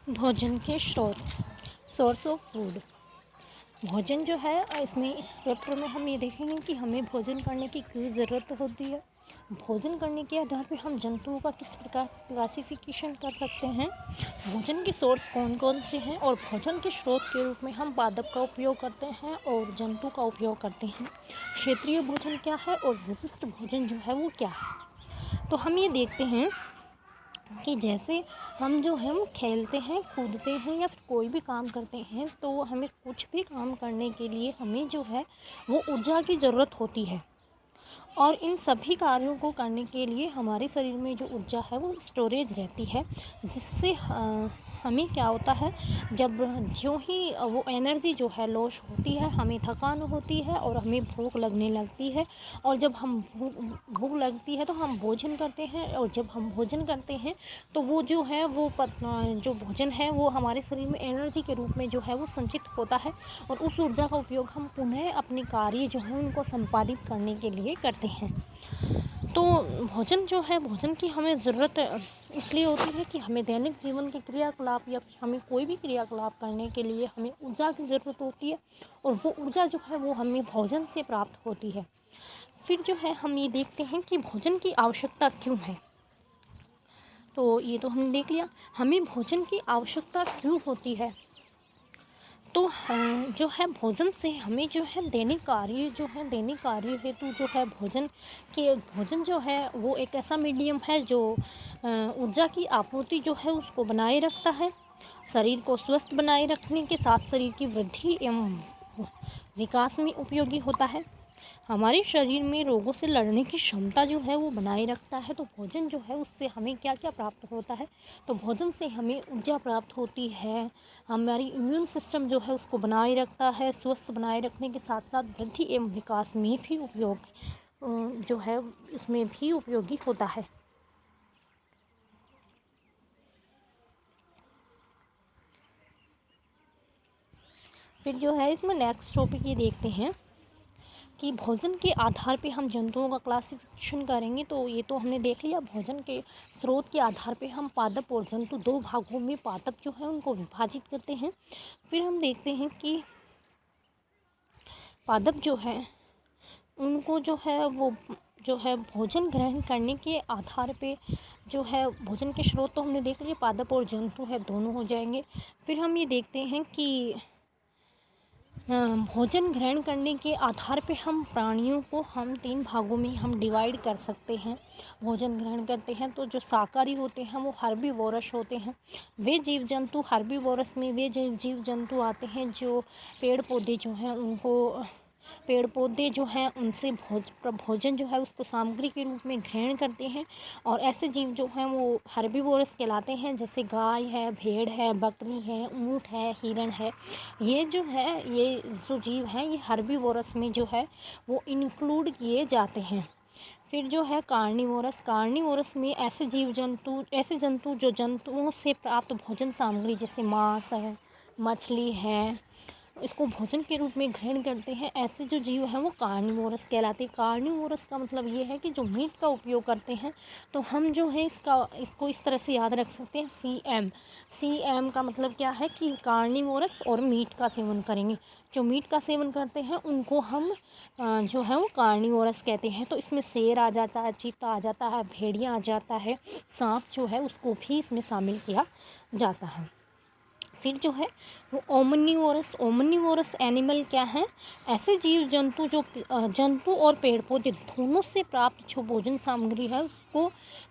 भोजन के स्रोत, सोर्स ऑफ फूड। भोजन जो है इसमें इस चैप्टर में हम ये देखेंगे कि हमें भोजन करने की क्यों ज़रूरत होती है। भोजन करने के आधार पर हम जंतुओं का किस प्रकार से क्लासिफिकेशन कर सकते हैं। भोजन के सोर्स कौन कौन से हैं और भोजन के स्रोत के रूप में हम पादप का उपयोग करते हैं और जंतु का उपयोग करते हैं। क्षेत्रीय भोजन क्या है और विशिष्ट भोजन जो है वो क्या है। तो हम ये देखते हैं कि जैसे हम जो है वो खेलते हैं, कूदते हैं या फिर कोई भी काम करते हैं, तो हमें कुछ भी काम करने के लिए हमें जो है वो ऊर्जा की ज़रूरत होती है। और इन सभी कार्यों को करने के लिए हमारे शरीर में जो ऊर्जा है वो स्टोरेज रहती है, जिससे हमें क्या होता है, जब जो ही वो एनर्जी जो है लॉस होती है, हमें थकान होती है और हमें भूख लगने लगती है। और जब हम भूख लगती है तो हम भोजन करते हैं, और जब हम भोजन करते हैं तो वो जो है वो जो भोजन है वो हमारे शरीर में एनर्जी के रूप में जो है वो संचित होता है, और उस ऊर्जा का उपयोग हम पुनः अपने कार्य जो है उनको संपादित करने के लिए करते हैं। तो भोजन जो है, भोजन की हमें ज़रूरत इसलिए होती है कि हमें दैनिक जीवन के क्रियाकलाप या फिर हमें कोई भी क्रियाकलाप करने के लिए हमें ऊर्जा की ज़रूरत होती है, और वो ऊर्जा जो है वो हमें भोजन से प्राप्त होती है। फिर जो है हम ये देखते हैं कि भोजन की आवश्यकता क्यों है। तो ये तो हमने देख लिया, हमें भोजन की आवश्यकता क्यों होती है। तो जो है भोजन से हमें जो है दैनिक कार्य हेतु जो है भोजन जो है वो एक ऐसा मीडियम है जो ऊर्जा की आपूर्ति जो है उसको बनाए रखता है। शरीर को स्वस्थ बनाए रखने के साथ शरीर की वृद्धि एवं विकास में उपयोगी होता है। हमारे शरीर में रोगों से लड़ने की क्षमता जो है वो बनाए रखता है। तो भोजन जो है उससे हमें क्या क्या प्राप्त होता है। तो भोजन से हमें ऊर्जा प्राप्त होती है, हमारी इम्यून सिस्टम जो है उसको बनाए रखता है, स्वस्थ बनाए रखने के साथ साथ वृद्धि एवं विकास में भी जो है इसमें भी उपयोगी होता है। फिर जो है इसमें नेक्स्ट टॉपिक ये देखते हैं कि भोजन के आधार पे हम जंतुओं का क्लासिफिकेशन करेंगे। तो ये तो हमने देख लिया, भोजन के स्रोत के आधार पे हम पादप और जंतु दो भागों में पादप जो है उनको विभाजित करते हैं। फिर हम देखते हैं कि पादप जो है उनको जो है वो जो है भोजन ग्रहण करने के आधार पे जो है भोजन के स्रोत तो हमने देख लिए, पादप और जंतु है दोनों हो जाएंगे। फिर हम ये देखते हैं कि भोजन ग्रहण करने के आधार पे हम प्राणियों को हम 3 भागों में हम डिवाइड कर सकते हैं। भोजन ग्रहण करते हैं तो जो शाकाहारी होते हैं वो हर्बीवोरस होते हैं। वे जीव जंतु हर्बीवोरस में वे जीव जंतु आते हैं जो पेड़ पौधे जो हैं उनको पेड़ पौधे जो हैं उनसे भोजन जो है उसको सामग्री के रूप में ग्रहण करते हैं। और ऐसे जीव जो हैं वो हर्बीवोरस कहलाते हैं, जैसे गाय है, भेड़ है, बकरी है, ऊँट है, हिरण है। ये जो जीव हैं ये हर्बीवोरस में जो है वो इंक्लूड किए जाते हैं। फिर जो है कार्निवोरस में ऐसे जंतु जो जंतुओं से प्राप्त भोजन सामग्री जैसे मांस है, मछली है, इसको भोजन के रूप में ग्रहण करते हैं। ऐसे जो जीव हैं वो कार्निवोरस कहलाते हैं। कार्निवोरस का मतलब ये है कि जो मीट का उपयोग करते हैं। तो हम जो है इसको इस तरह से याद रख सकते हैं, CM का मतलब क्या है कि कार्निवोरस और मीट का सेवन करेंगे। जो मीट का सेवन करते हैं उनको हम जो है वो कार्निवोरस कहते हैं। तो इसमें शेर आ जाता है, चीता आ जाता है, भेड़िया आ जाता है, सांप जो है उसको भी इसमें शामिल किया जाता है। फिर जो है वो ओमनिवोरस एनिमल क्या है, ऐसे जीव जंतु जो जंतु और पेड़ पौधे दोनों से प्राप्त जो भोजन सामग्री है उसको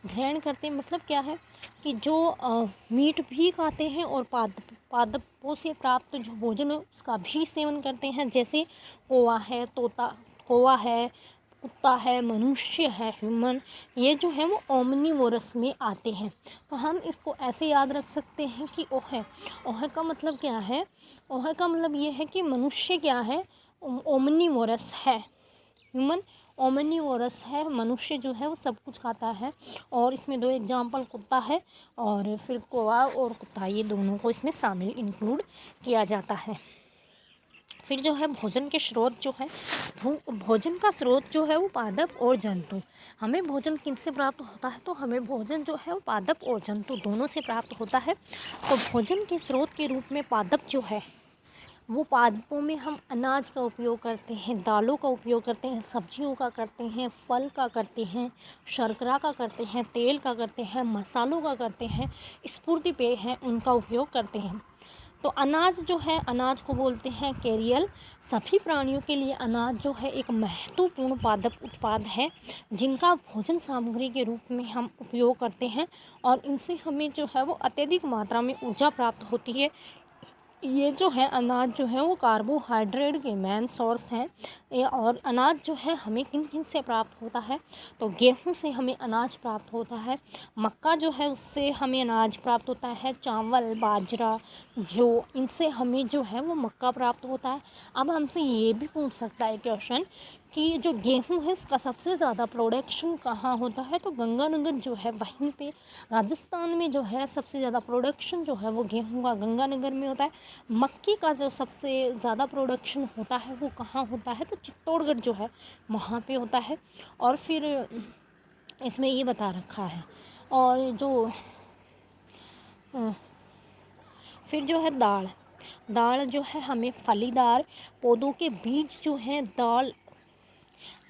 ग्रहण करते हैं। मतलब क्या है कि जो मीट भी खाते हैं और पादपों से प्राप्त जो भोजन है उसका भी सेवन करते हैं। जैसे कौवा है, कुत्ता है, मनुष्य है, ह्यूमन, ये जो है वो ओमनिवोरस में आते हैं। तो हम इसको ऐसे याद रख सकते हैं कि ओहे का मतलब क्या है, ओहे का मतलब ये है कि मनुष्य क्या है, ओमनिवोरस है। ह्यूमन ओमनिवोरस है, मनुष्य जो है वो सब कुछ खाता है। और इसमें 2 एग्जाम्पल कुत्ता है और फिर कौवा और कुत्ता, ये दोनों को इसमें शामिल इंक्लूड किया जाता है। फिर जो है भोजन के स्रोत जो है, भोजन का स्रोत जो है वो पादप और जंतु। हमें भोजन किनसे प्राप्त होता है? तो हमें भोजन जो है वो पादप और जंतु दोनों से प्राप्त होता है। तो भोजन के स्रोत के रूप में पादप जो है वो पादपों में हम अनाज का उपयोग करते हैं, दालों का उपयोग करते हैं, सब्जियों का करते हैं, फल का करते हैं, शर्करा का करते हैं, तेल का करते हैं, मसालों का करते हैं, स्फूर्ति पेय हैं उनका उपयोग करते हैं। तो अनाज जो है, अनाज को बोलते हैं कैरियल। सभी प्राणियों के लिए अनाज जो है एक महत्वपूर्ण पादप उत्पाद है, जिनका भोजन सामग्री के रूप में हम उपयोग करते हैं और इनसे हमें जो है वो अत्यधिक मात्रा में ऊर्जा प्राप्त होती है। ये जो है अनाज जो है वो कार्बोहाइड्रेट के मेन सोर्स हैं। और अनाज जो है हमें किन किन से प्राप्त होता है? तो गेहूं से हमें अनाज प्राप्त होता है, मक्का जो है उससे हमें अनाज प्राप्त होता है, चावल, बाजरा, जो इनसे हमें जो है वो मक्का प्राप्त होता है। अब हमसे ये भी पूछ सकता है क्वेश्चन कि जो गेहूं है उसका सबसे ज़्यादा प्रोडक्शन कहाँ होता है? तो गंगानगर जो है वहीं पे राजस्थान में जो है सबसे ज़्यादा प्रोडक्शन जो है वो गेहूं का गंगानगर में होता है। मक्की का जो सबसे ज़्यादा प्रोडक्शन होता है वो कहाँ होता है? तो चित्तौड़गढ़ जो है वहाँ पे होता है। और फिर इसमें ये बता रखा है। और जो फिर जो है दाल, दाल जो है हमें फलीदार पौधों के बीज जो हैं दाल,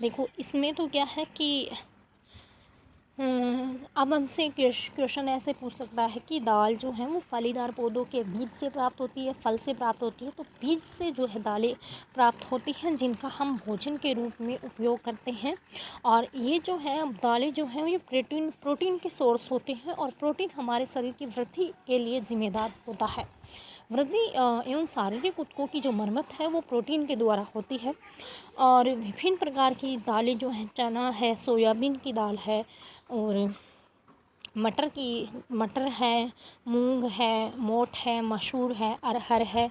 देखो इसमें तो क्या है कि अब हमसे क्वेश्चन ऐसे पूछ सकता है कि दाल जो है वो फलीदार पौधों के बीज से प्राप्त होती है, फल से प्राप्त होती है। तो बीज से जो है दालें प्राप्त होती हैं, जिनका हम भोजन के रूप में उपयोग करते हैं। और ये जो है दालें जो हैं ये प्रोटीन के सोर्स होते हैं और प्रोटीन हमारे शरीर की वृद्धि के लिए जिम्मेदार होता है। वृद्धि एवं शारीरिक ऊतकों की जो मरम्मत है वो प्रोटीन के द्वारा होती है। और विभिन्न प्रकार की दालें जो हैं, चना है, सोयाबीन की दाल है, और मटर है, मूंग है, मोठ है, मसूर है, अरहर है।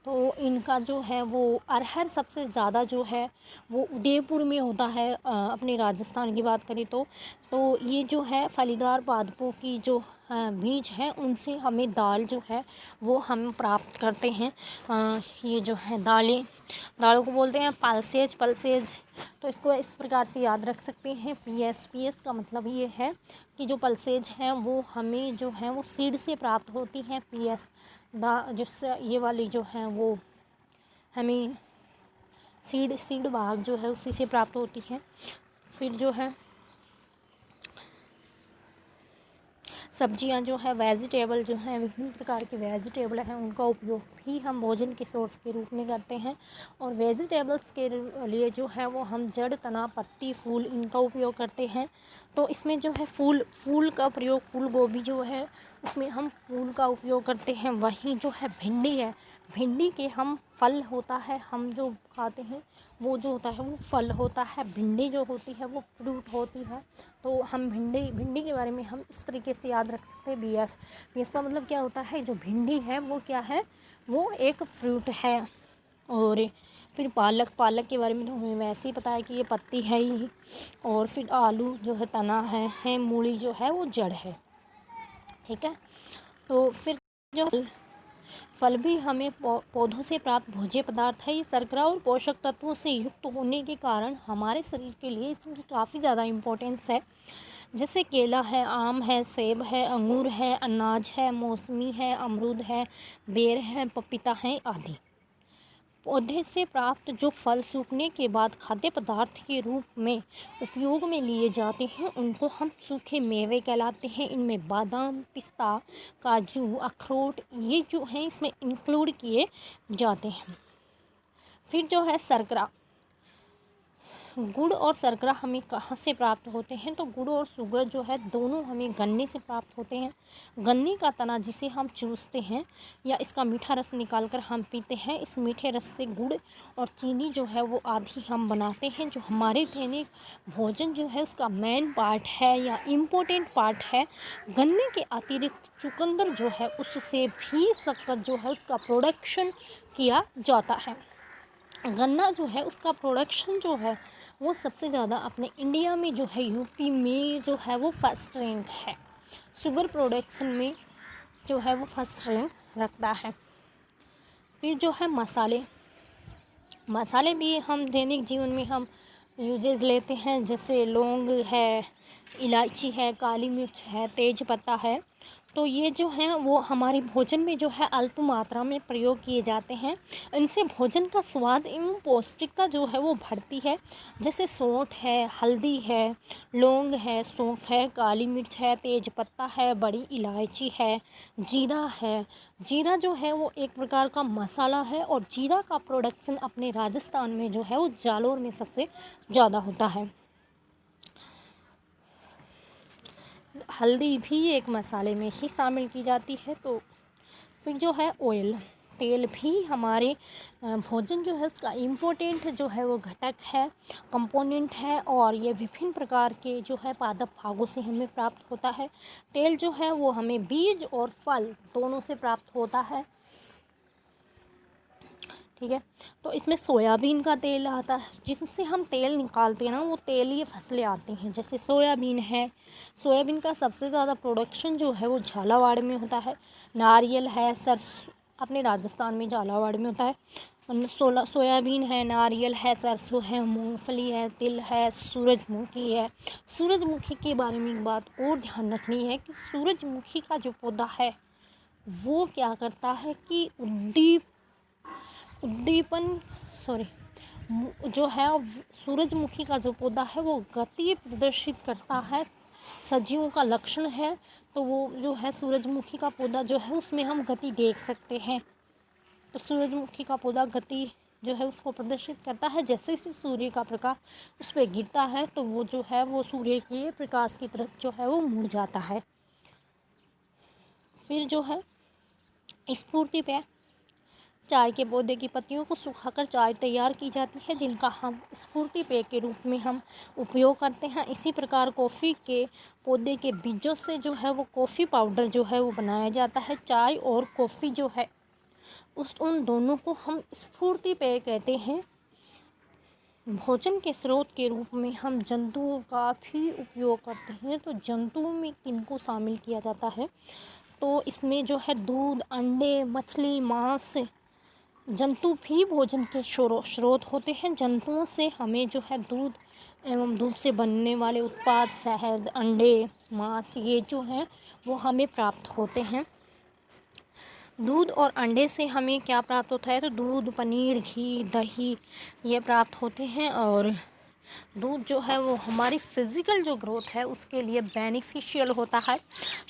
तो इनका जो है वो अरहर सबसे ज़्यादा जो है वो उदयपुर में होता है। अपने राजस्थान की बात करें तो ये जो है फलीदार पादपों की जो बीज हैं उनसे हमें दाल जो है वो हम प्राप्त करते हैं। ये जो है दालों को बोलते हैं पल्सेज। तो इसको इस प्रकार से याद रख सकते हैं। पीएस का मतलब ये है कि जो पल्सेज हैं वो हमें जो है वो सीड से प्राप्त होती हैं। पीएस जिससे ये वाली जो है वो हमें सीड भाग जो है उसी से प्राप्त होती है। फिर जो है सब्जियां जो है, वेजिटेबल जो हैं, विभिन्न प्रकार के वेजिटेबल हैं, उनका उपयोग भी हम भोजन के सोर्स के रूप में करते हैं। और वेजिटेबल्स के लिए जो है वो हम जड़, तना, पत्ती, फूल इनका उपयोग करते हैं। तो इसमें जो है फूल का प्रयोग, फूल गोभी जो है उसमें हम फूल का उपयोग करते हैं। वहीं जो है भिंडी है, भिंडी के हम फल होता है, हम जो खाते हैं वो जो होता है वो फल होता है। भिंडी जो होती है वो फ्रूट होती है। तो हम भिंडी के बारे में हम इस तरीके से याद रख सकते हैं। बीएफ का मतलब क्या होता है? जो भिंडी है वो क्या है? वो एक फ्रूट है। और फिर पालक के बारे में तो हमें वैसे ही पता है कि ये पत्ती है ही। और फिर आलू जो है तना है, मूली जो है वो जड़ है। ठीक है। तो फिर जो फल भी हमें पौधों से प्राप्त भोज्य पदार्थ है। ये शर्करा और पोषक तत्वों से युक्त होने के कारण हमारे शरीर के लिए इसकी काफ़ी ज़्यादा इम्पोर्टेंस है। जैसे केला है, आम है, सेब है, अंगूर है, अनाज है, मौसमी है, अमरूद है, बेर है, पपीता है आदि। पौधे से प्राप्त जो फल सूखने के बाद खाद्य पदार्थ के रूप में उपयोग में लिए जाते हैं उनको हम सूखे मेवे कहलाते हैं। इनमें बादाम, पिस्ता, काजू, अखरोट ये जो हैं इसमें इंक्लूड किए जाते हैं। फिर जो है शर्करा, गुड़ और शर्करा हमें कहाँ से प्राप्त होते हैं? तो गुड़ और शुगर जो है दोनों हमें गन्ने से प्राप्त होते हैं। गन्ने का तना जिसे हम चूसते हैं या इसका मीठा रस निकाल कर हम पीते हैं। इस मीठे रस से गुड़ और चीनी जो है वो आदि हम बनाते हैं, जो हमारे दैनिक भोजन जो है उसका मेन पार्ट है या इम्पोर्टेंट पार्ट है। गन्ने के अतिरिक्त चुकंदर जो है उससे भी शक्कर जो है उसका प्रोडक्शन किया जाता है। गन्ना जो है उसका प्रोडक्शन जो है वो सबसे ज़्यादा अपने इंडिया में जो है यूपी में जो है वो फर्स्ट रैंक है। शुगर प्रोडक्शन में जो है वो फर्स्ट रैंक रखता है। फिर जो है मसाले, मसाले भी हम दैनिक जीवन में हम यूजेस लेते हैं, जैसे लौंग है, इलायची है, काली मिर्च है, तेज पत्ता है। तो ये जो हैं वो हमारे भोजन में जो है अल्प मात्रा में प्रयोग किए जाते हैं। इनसे भोजन का स्वाद एवं पौष्टिकता जो है वो बढ़ती है। जैसे सौंठ है, हल्दी है, लौंग है, सौंफ है, काली मिर्च है, तेज पत्ता है, बड़ी इलायची है, जीरा है। जीरा जो है वो एक प्रकार का मसाला है और जीरा का प्रोडक्शन अपने राजस्थान में जो है वो जालोर में सबसे ज़्यादा होता है। हल्दी भी एक मसाले में ही शामिल की जाती है। तो फिर जो है ऑयल, तेल भी हमारे भोजन जो है उसका इम्पोर्टेंट जो है वो घटक है, कंपोनेंट है। और ये विभिन्न प्रकार के जो है पादप भागों से हमें प्राप्त होता है। तेल जो है वो हमें बीज और फल दोनों से प्राप्त होता है। ठीक है, तो इसमें सोयाबीन का तेल आता है, जिनसे हम तेल निकालते हैं ना, वो तेलीय फसलें आती हैं। जैसे सोयाबीन है, सोयाबीन का सबसे ज़्यादा प्रोडक्शन जो है वो झालावाड़ में होता है। नारियल है, सरसों अपने राजस्थान में झालावाड़ में होता है। सोयाबीन है, नारियल है, सरसों है, मूंगफली है, तिल है, सूरजमुखी है। सूरजमुखी के बारे में एक बात और ध्यान रखनी है कि सूरजमुखी का जो पौधा है वो क्या करता है कि उद्दीपन सॉरी जो है सूरजमुखी का जो पौधा है वो गति प्रदर्शित करता है, सजीवों का लक्षण है। तो वो जो है सूरजमुखी का पौधा जो है उसमें हम गति देख सकते हैं। तो सूरजमुखी का पौधा गति जो है उसको प्रदर्शित करता है। जैसे जैसे सूर्य का प्रकाश उस पर गिरता है तो वो जो है वो सूर्य के प्रकाश की तरफ जो है वो मुड़ जाता है। फिर जो है स्फूर्ति पेय, चाय के पौधे की पत्तियों को सुखाकर चाय तैयार की जाती है, जिनका हम स्फूर्ति पेय के रूप में हम उपयोग करते हैं। इसी प्रकार कॉफ़ी के पौधे के बीजों से जो है वो कॉफ़ी पाउडर जो है वो बनाया जाता है। चाय और कॉफ़ी जो है उन दोनों को हम स्फूर्ति पेय कहते हैं। भोजन के स्रोत के रूप में हम जंतुओं का भी उपयोग करते हैं। तो जंतुओं में किनको शामिल किया जाता है, तो इसमें जो है दूध, अंडे, मछली, मांस, जंतु भी भोजन के स्रोत होते हैं। जंतुओं से हमें जो है दूध एवं दूध से बनने वाले उत्पाद, शहद, अंडे, मांस, ये जो हैं वो हमें प्राप्त होते हैं। दूध और अंडे से हमें क्या प्राप्त होता है, तो दूध, पनीर, घी, दही ये प्राप्त होते हैं। और दूध जो है वो हमारी फिज़िकल जो ग्रोथ है उसके लिए बेनिफिशियल होता है।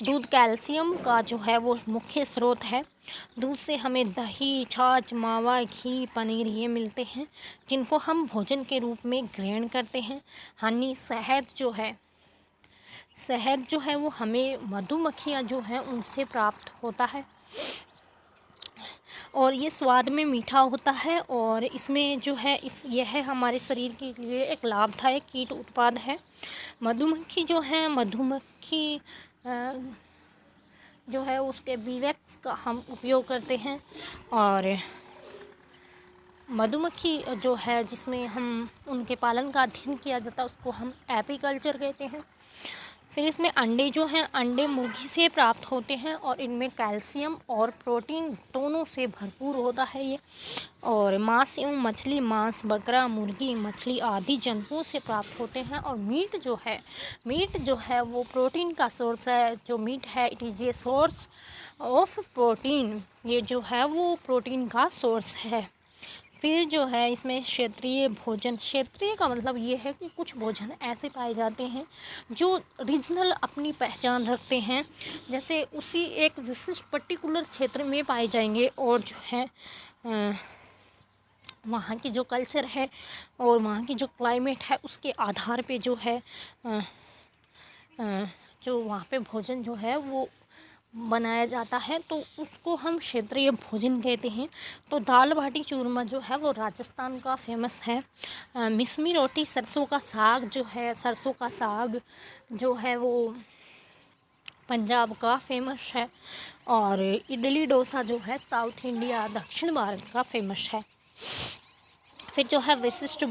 दूध कैल्शियम का जो है वो मुख्य स्रोत है। दूध से हमें दही, छाछ, मावा, घी, पनीर ये मिलते हैं, जिनको हम भोजन के रूप में ग्रहण करते हैं। हनी, शहद जो है वो हमें मधुमक्खियाँ जो हैं उनसे प्राप्त होता है और ये स्वाद में मीठा होता है। और इसमें जो है यह हमारे शरीर के लिए एक लाभदायक कीट उत्पाद है। मधुमक्खी जो है उसके वीवैक्स का हम उपयोग करते हैं। और मधुमक्खी जो है जिसमें हम उनके पालन का अध्ययन किया जाता है उसको हम एपीकल्चर कहते हैं। फिर इसमें अंडे जो हैं, अंडे मुर्गी से प्राप्त होते हैं और इनमें कैल्शियम और प्रोटीन दोनों से भरपूर होता है ये। और मांस एवं मछली, मांस बकरा, मुर्गी, मछली आदि जंतुओं से प्राप्त होते हैं। और मीट जो है वो प्रोटीन का सोर्स है। जो मीट है it is a source of protein, ये जो है वो प्रोटीन का सोर्स है। फिर जो है इसमें क्षेत्रीय भोजन, क्षेत्रीय का मतलब ये है कि कुछ भोजन ऐसे पाए जाते हैं जो रीजनल अपनी पहचान रखते हैं, जैसे उसी एक विशिष्ट पर्टिकुलर क्षेत्र में पाए जाएंगे। और जो है वहाँ की जो कल्चर है और वहाँ की जो क्लाइमेट है उसके आधार पे जो है जो वहाँ पे भोजन जो है वो बनाया जाता है, तो उसको हम क्षेत्रीय भोजन कहते हैं। तो दाल बाटी चूरमा जो है वो राजस्थान का फेमस है। मिसमी रोटी, सरसों का साग जो है वो पंजाब का फेमस है। और इडली डोसा जो है साउथ इंडिया, दक्षिण भारत का फेमस है। फिर जो है विशिष्ट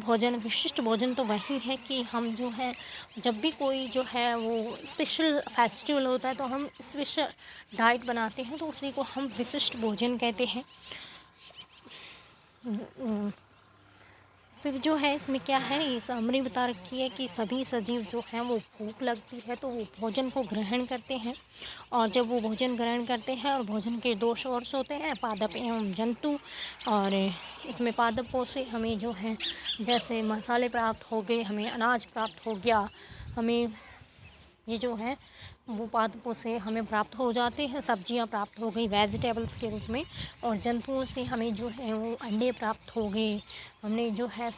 भोजन तो वही है कि हम जो है जब भी कोई जो है वो स्पेशल फेस्टिवल होता है तो हम स्पेशल डाइट बनाते हैं, तो उसी को हम विशिष्ट भोजन कहते हैं। फिर जो है इसमें क्या है, ये समरी बता रखी है कि सभी सजीव जो हैं वो भूख लगती है तो वो भोजन को ग्रहण करते हैं, और जब वो भोजन ग्रहण करते हैं और भोजन के दो सोर्स होते हैं, पादप एवं जंतु। और इसमें पादपों से हमें जो है जैसे मसाले प्राप्त हो गए, हमें अनाज प्राप्त हो गया, हमें ये जो है वो पादपों से हमें प्राप्त हो जाते हैं, सब्जियां प्राप्त हो गई वेजिटेबल्स के रूप में। और जंतुओं से हमें जो है वो अंडे प्राप्त हो गए, हमने जो है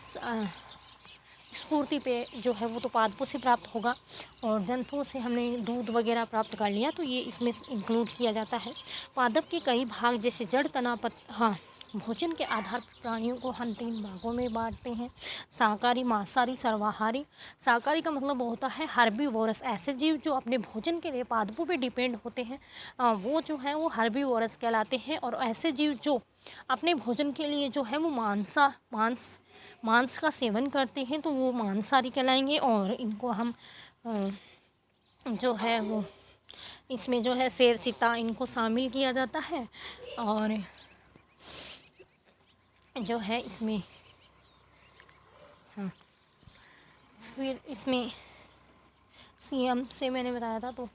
स्फूर्ति पे जो है वो तो पादपों से प्राप्त होगा, और जंतुओं से हमने दूध वगैरह प्राप्त कर लिया, तो ये इसमें इंक्लूड किया जाता है। पादप के कई भाग जैसे जड़, तना, हाँ, भोजन के आधार पर प्राणियों को हम 3 भागों में बांटते हैं, शाकाहारी, मांसाहारी, सर्वाहारी। शाकाहारी का मतलब होता है हर्बीवोरस, ऐसे जीव जो अपने भोजन के लिए पादपों पे डिपेंड होते हैं, वो जो है वो हर्बीवोरस कहलाते हैं। और ऐसे जीव जो अपने भोजन के लिए जो है वो मांस का सेवन करते हैं तो वो मांसाहारी कहलाएंगे। और इनको हम जो है वो इसमें जो है शेर, चीता, इनको शामिल किया जाता है। और जो है इसमें हाँ, फिर इसमें सीएम से मैंने बताया था तो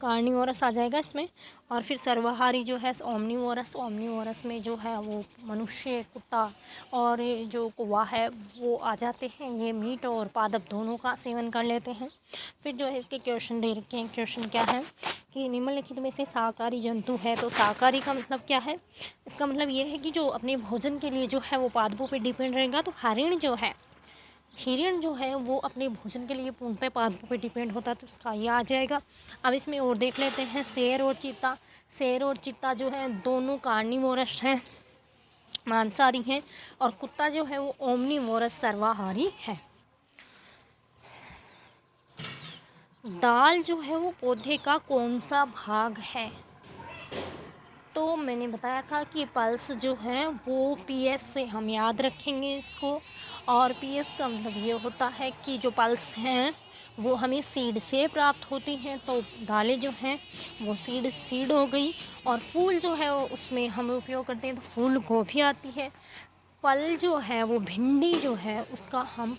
कार्निवोरस आ जाएगा इसमें। और फिर सर्वाहारी जो है ओमनीवोरस में जो है वो मनुष्य, कुत्ता और जो कौवा है वो आ जाते हैं। ये मीट और पादप दोनों का सेवन कर लेते हैं। फिर जो है इसके क्वेश्चन दे रखे हैं। क्वेश्चन क्या है कि निम्नलिखित में से शाकाहारी जंतु है, तो शाकाहारी का मतलब क्या है, इसका मतलब ये है कि जो अपने भोजन के लिए जो है वो पादपों पर डिपेंड रहेगा। तो हिरण जो है वो अपने भोजन के लिए पूर्णतः पादपों पे डिपेंड होता है, तो उसका ये आ जाएगा। अब इसमें और देख लेते हैं शेर और चीता जो है दोनों कार्निवोरस हैं, मांसाहारी हैं। और कुत्ता जो है वो ओमनीवोरस, सर्वाहारी है। दाल जो है वो पौधे का कौन सा भाग है, तो मैंने बताया था कि पल्स जो है वो पीएस से हम याद रखेंगे इसको। और पीएस का मतलब ये होता है कि जो पल्स हैं वो हमें सीड से प्राप्त होती हैं, तो दालें जो हैं वो सीड हो गई। और फूल जो है वो उसमें हम उपयोग करते हैं, तो फूल गोभी आती है। फल जो है वो भिंडी जो है उसका हम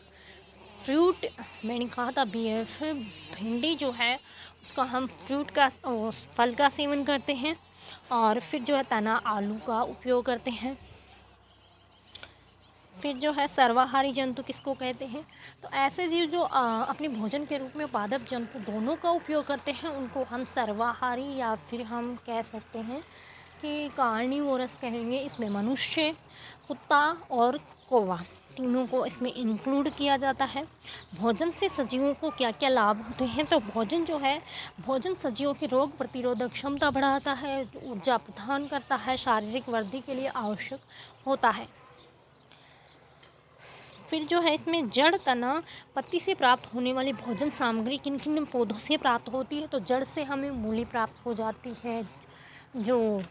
फ्रूट, मैंने कहा था बीएफ, भिंडी जो है उसका हम फल का सेवन करते हैं। और फिर जो है तना, आलू का उपयोग करते हैं। फिर जो है सर्वाहारी जंतु किसको कहते हैं, तो ऐसे जीव जो अपने भोजन के रूप में पादप जंतु दोनों का उपयोग करते हैं उनको हम सर्वाहारी या फिर हम कह सकते हैं कि कार्निवोरस कहेंगे। इसमें मनुष्य, कुत्ता और कौवा तीनों को इसमें इंक्लूड किया जाता है। भोजन से सजीवों को क्या क्या लाभ होते हैं, तो भोजन सजीवों की रोग प्रतिरोधक क्षमता बढ़ाता है, ऊर्जा प्रदान करता है, शारीरिक वृद्धि के लिए आवश्यक होता है। फिर जो है इसमें जड़, तना, पत्ती से प्राप्त होने वाली भोजन सामग्री किन किन पौधों से प्राप्त होती है, तो जड़ से हमें मूली प्राप्त हो जाती है, जो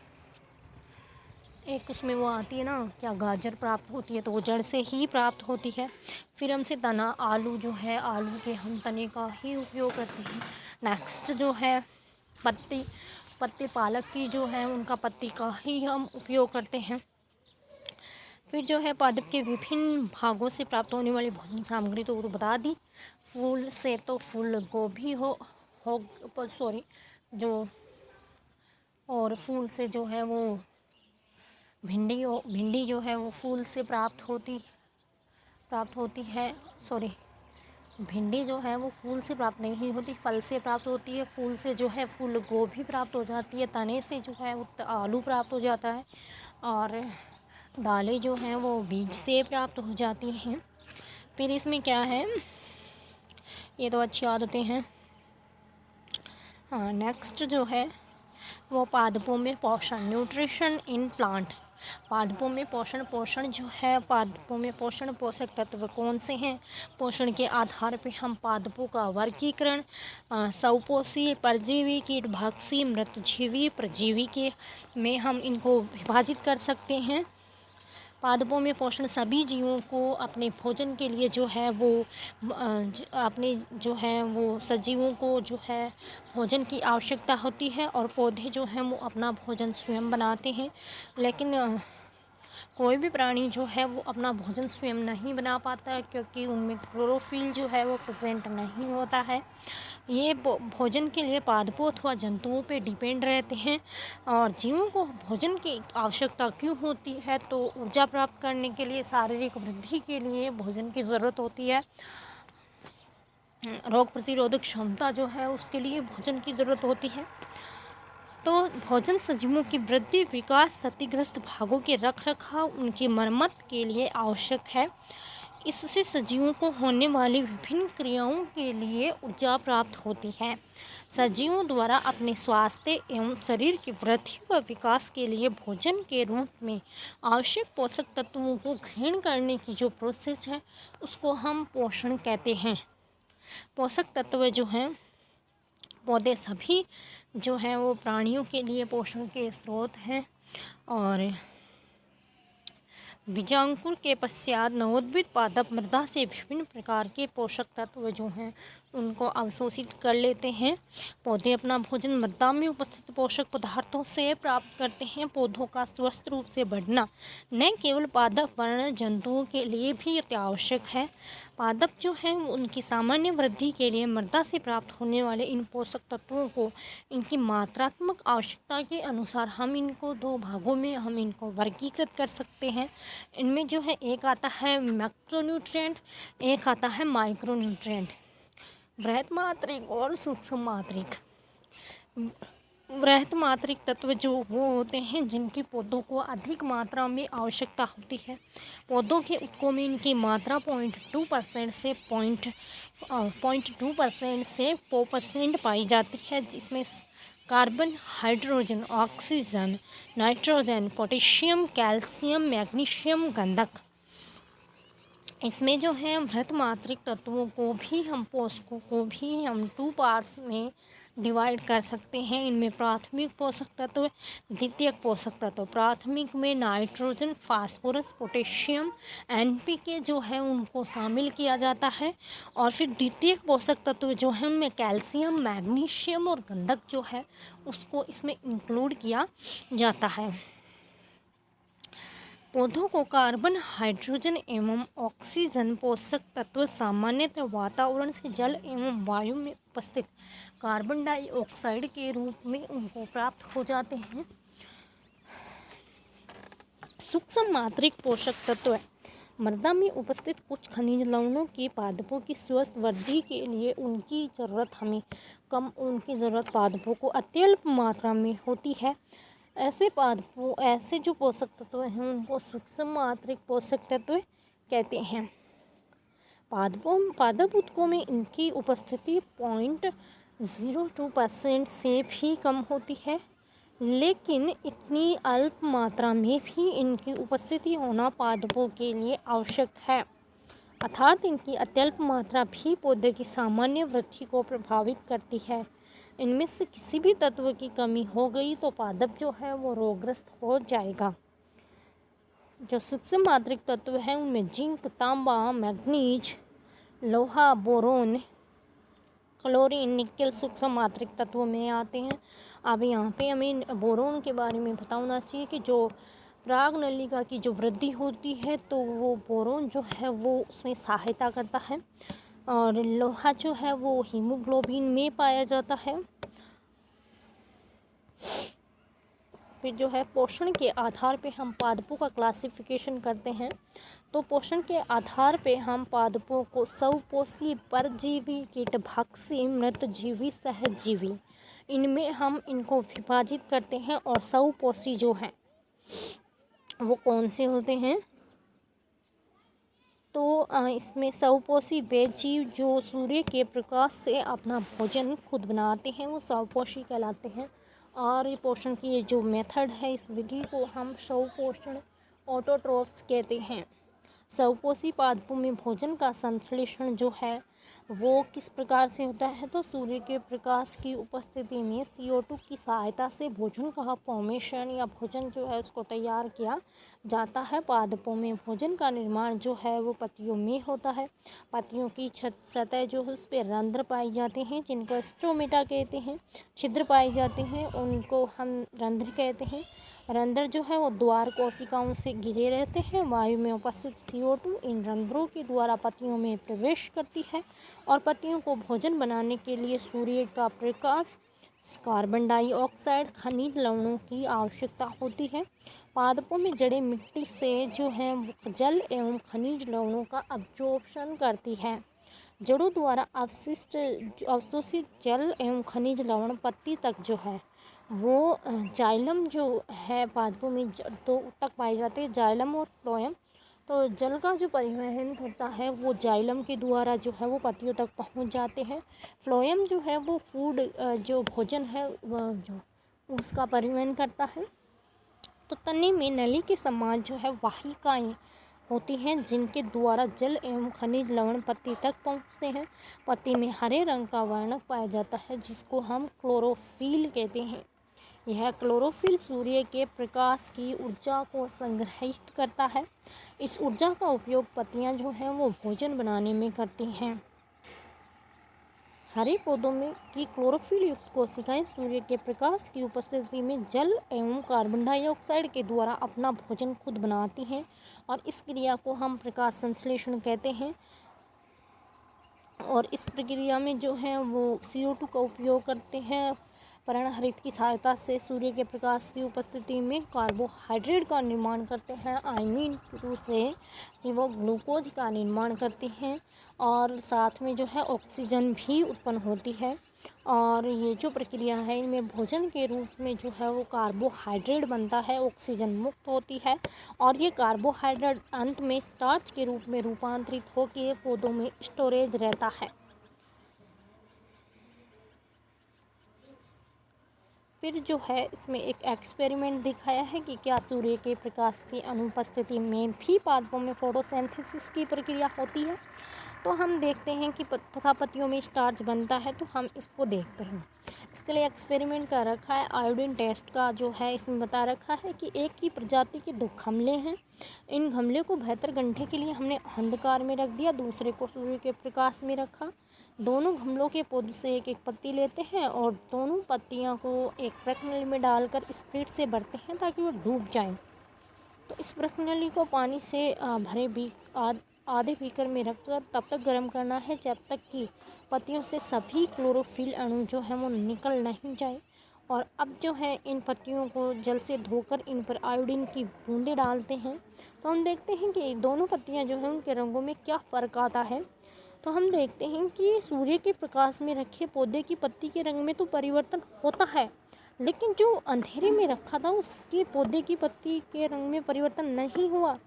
एक उसमें वो आती है ना क्या, गाजर प्राप्त होती है, तो वो जड़ से ही प्राप्त होती है। फिर हमसे तना, आलू जो है आलू के हम तने का ही उपयोग करते हैं। नेक्स्ट जो है पत्ते पालक की जो है उनका पत्ती का ही हम उपयोग करते हैं। फिर जो है पादप के विभिन्न भागों से प्राप्त होने वाली भोजन सामग्री तो वो तो बता दी। फूल से तो फूल गोभी हो सॉरी जो, और फूल से जो है वो भिंडी जो है वो फूल से प्राप्त होती है। सॉरी, भिंडी जो है वो फूल से प्राप्त नहीं होती, फल से प्राप्त होती है। फूल से जो है फूल गोभी प्राप्त हो जाती है। तने से जो है वो आलू प्राप्त हो जाता है। और दालें जो हैं वो बीज से प्राप्त हो जाती हैं। फिर इसमें क्या है, ये तो अच्छी आदतें हैं। हाँ, नेक्स्ट जो है वो पादपों में पोषण, न्यूट्रिशन इन प्लांट। पादपों में पोषण जो है, पादपों में पोषण पोषक तत्व कौन से हैं, पोषण के आधार पे हम पादपों का वर्गीकरण सौपोषी, परजीवी, कीटभक्षी, मृतजीवी, परजीवी के में हम इनको विभाजित कर सकते हैं। पादपों में पोषण सभी जीवों को अपने भोजन के लिए जो है वो अपने जो है वो सजीवों को जो है भोजन की आवश्यकता होती है। और पौधे जो हैं वो अपना भोजन स्वयं बनाते हैं। लेकिन कोई भी प्राणी जो है वो अपना भोजन स्वयं नहीं बना पाता है, क्योंकि उनमें क्लोरोफिल जो है वो प्रेजेंट नहीं होता है। ये भोजन के लिए पादपों अथवा जंतुओं पे डिपेंड रहते हैं। और जीवों को भोजन की आवश्यकता क्यों होती है? तो ऊर्जा प्राप्त करने के लिए, शारीरिक वृद्धि के लिए भोजन की ज़रूरत होती है। रोग प्रतिरोधक क्षमता जो है उसके लिए भोजन की ज़रूरत होती है। तो भोजन सजीवों की वृद्धि, विकास, क्षतिग्रस्त भागों के रखरखाव, उनकी मरम्मत के लिए आवश्यक है। इससे सजीवों को होने वाली विभिन्न क्रियाओं के लिए ऊर्जा प्राप्त होती है। सजीवों द्वारा अपने स्वास्थ्य एवं शरीर की वृद्धि व विकास के लिए भोजन के रूप में आवश्यक पोषक तत्वों को ग्रहण करने की जो प्रोसेस है उसको हम पोषण कहते हैं। पोषक तत्व जो हैं, पौधे सभी जो हैं वो प्राणियों के लिए पोषण के स्रोत हैं। और बीजांकुर के पश्चात नवोद्भिद पादप मृदा से विभिन्न प्रकार के पोषक तत्व जो हैं उनको अवशोषित कर लेते हैं। पौधे अपना भोजन मृदा में उपस्थित पोषक पदार्थों से प्राप्त करते हैं। पौधों का स्वस्थ रूप से बढ़ना न केवल पादप वर्ण जंतुओं के लिए भी अत्यावश्यक है। पादप जो है उनकी सामान्य वृद्धि के लिए मृदा से प्राप्त होने वाले इन पोषक तत्वों को इनकी मात्रात्मक आवश्यकता के अनुसार हम इनको दो भागों में हम इनको वर्गीकृत कर सकते हैं। इनमें जो है एक आता है मैक्रोन्यूट्रिएंट, एक आता है माइक्रोन्यूट्रिएंट। वृहत मात्रिक और सूक्ष्म मात्रिक। वृहत मात्रिक तत्व जो वो होते हैं जिनकी पौधों को अधिक मात्रा में आवश्यकता होती है। पौधों के ऊतकों में इनकी मात्रा 0.2% से 0.2% से 4% पाई जाती है, जिसमें carbon, hydrogen, oxygen, nitrogen, potassium, calcium, magnesium, गंधक। इसमें जो है वृहत मात्रिक तत्वों को भी हम पोषकों को भी हम 2 पार्ट्स में डिवाइड कर सकते हैं। इनमें प्राथमिक पोषक तत्व, द्वितीयक पोषक तत्व। प्राथमिक में नाइट्रोजन, फास्फोरस, पोटेशियम, एनपीके जो है उनको शामिल किया जाता है। और फिर द्वितीयक पोषक तत्व जो है उनमें कैल्शियम, मैग्नीशियम और गंधक जो है उसको इसमें इंक्लूड किया जाता है। पौधों को कार्बन, हाइड्रोजन एवं ऑक्सीजन पोषक तत्व सामान्यतः वातावरण से जल एवं वायु में उपस्थित कार्बन डाइऑक्साइड के रूप में उनको प्राप्त हो जाते हैं। सूक्ष्म मात्रिक पोषक तत्व मृदा में उपस्थित कुछ खनिज लवणों के पादपों की स्वस्थ वृद्धि के लिए उनकी ज़रूरत पादपों को अत्यल्प मात्रा में होती है। ऐसे जो पोषक तत्व हैं उनको सूक्ष्म मात्रिक पोषक तत्व कहते हैं। पादप ऊतकों में इनकी उपस्थिति 0.02% से भी कम होती है, लेकिन इतनी अल्प मात्रा में भी इनकी उपस्थिति होना पादपों के लिए आवश्यक है। अर्थात इनकी अत्यल्प मात्रा भी पौधे की सामान्य वृद्धि को प्रभावित करती है। इनमें से किसी भी तत्व की कमी हो गई तो पादप जो है वो रोगग्रस्त हो जाएगा। जो सूक्ष्म मात्रिक तत्व हैं उनमें जिंक, तांबा, मैग्नीज, लोहा, बोरोन, क्लोरीन, निकेल सूक्ष्म मात्रिक तत्वों में आते हैं। अब यहाँ पे हमें बोरोन के बारे में पता होना चाहिए कि जो पराग नलिका की जो वृद्धि होती है तो वो बोरोन जो है वो उसमें सहायता करता है। और लोहा जो है वो हीमोग्लोबिन में पाया जाता है। फिर जो है पोषण के आधार पे हम पादपों का क्लासिफिकेशन करते हैं। तो पोषण के आधार पे हम पादपों को स्वपोषी, परजीवी, कीटभक्षी, मृतजीवी, सहजीवी इनमें हम इनको विभाजित करते हैं। और स्वपोषी जो हैं वो कौन से होते हैं? तो इसमें स्वपोषी वे जीव जो सूर्य के प्रकाश से अपना भोजन खुद बनाते हैं वो स्वपोषी कहलाते हैं। और ये पोषण की ये जो मेथड है इस विधि को हम स्वपोषण ऑटोट्रोफ्स कहते हैं। स्वपोषी पादपों में भोजन का संश्लेषण जो है वो किस प्रकार से होता है? तो सूर्य के प्रकाश की उपस्थिति में CO2 की सहायता से भोजन का फॉर्मेशन या भोजन जो है उसको तैयार किया जाता है। पादपों में भोजन का निर्माण जो है वो पत्तियों में होता है। पत्तियों की सतह जो है उस पर रंध्र पाए जाते हैं जिनको स्ट्रोमेटा कहते हैं। छिद्र पाए जाते हैं उनको हम रंध्र कहते हैं। रंध्र जो है वो द्वार कोशिकाओं से घिरे रहते हैं। वायु में उपस्थित CO2 इन रंध्रों के द्वारा पत्तियों में प्रवेश करती है और पत्तियों को भोजन बनाने के लिए सूर्य का प्रकाश, कार्बन डाइऑक्साइड, खनिज लवणों की आवश्यकता होती है। पादपों में जड़ें मिट्टी से जो है वो जल एवं खनिज लवणों का अब्जॉर्प्शन करती है। जड़ों द्वारा अवशोषित जल एवं खनिज लवण पत्ती तक जो है वो जाइलम जो है पादपों में दो तक पाए जाते हैं, जाइलम और फ्लोएम। तो जल का जो परिवहन करता है वो जाइलम के द्वारा जो है वो पत्तियों तक पहुंच जाते हैं। फ्लोएम जो है वो फूड जो भोजन है जो उसका परिवहन करता है। तो तने में नली के समान जो है वाहिकाएं होती हैं जिनके द्वारा जल एवं खनिज लवण पत्ती तक पहुंचते हैं। पत्ती में हरे रंग का वर्णक पाया जाता है जिसको हम क्लोरोफिल कहते हैं। यह क्लोरोफिल सूर्य के प्रकाश की ऊर्जा को संग्रहित करता है। इस ऊर्जा का उपयोग पत्तियां जो हैं वो भोजन बनाने में करती हैं। हरे पौधों में की क्लोरोफिल युक्त कोशिकाएं सूर्य के प्रकाश की उपस्थिति में जल एवं कार्बन डाइऑक्साइड के द्वारा अपना भोजन खुद बनाती हैं और इस क्रिया को हम प्रकाश संश्लेषण कहते हैं। और इस प्रक्रिया में जो है वो CO2 का उपयोग करते हैं। पर्णहरित की सहायता से सूर्य के प्रकाश की उपस्थिति में कार्बोहाइड्रेट का निर्माण करते हैं। आयनीन रूप से कि वो ग्लूकोज का निर्माण करते हैं और साथ में जो है ऑक्सीजन भी उत्पन्न होती है। और ये जो प्रक्रिया है इनमें भोजन के रूप में जो है वो कार्बोहाइड्रेट बनता है, ऑक्सीजन मुक्त होती है और ये कार्बोहाइड्रेट अंत में स्टार्च के रूप में रूपांतरित होकर पौधों में स्टोरेज रहता है। फिर जो है इसमें एक एक्सपेरिमेंट दिखाया है कि क्या सूर्य के प्रकाश की अनुपस्थिति में भी पादपों में फोटोसिंथेसिस की प्रक्रिया होती है। तो हम देखते हैं कि तथा पत्तियों में स्टार्च बनता है। तो हम इसको देखते हैं। इसके लिए एक्सपेरिमेंट कर रखा है। आयोडीन टेस्ट का जो है इसमें बता रखा है कि एक ही प्रजाति के 2 गमले हैं। इन गमले को 72 घंटे के लिए हमने अंधकार में रख दिया, दूसरे को सूर्य के प्रकाश में रखा। दोनों गमलों के पौधे से एक एक पत्ती लेते हैं और दोनों पत्तियां को एक प्रश्नली में डालकर स्प्रिट से भरते हैं ताकि वो डूब जाएं। तो इस प्रश्नली को पानी से भरे आधे बीकर में रखकर तब तक गर्म करना है जब तक कि पत्तियों से सभी क्लोरोफिल अणु जो हैं वो निकल नहीं जाए। और अब जो है इन पत्तियों को जल से धोकर इन पर आयोडीन की बूंदें डालते हैं। तो हम देखते हैं कि दोनों पत्तियां जो हैं उनके रंगों में क्या फ़र्क आता है। तो हम देखते हैं कि सूर्य के प्रकाश में रखे पौधे की पत्ती के रंग में तो परिवर्तन होता है, लेकिन जो अंधेरे में रखा था उसके पौधे की पत्ती के रंग में परिवर्तन नहीं हुआ।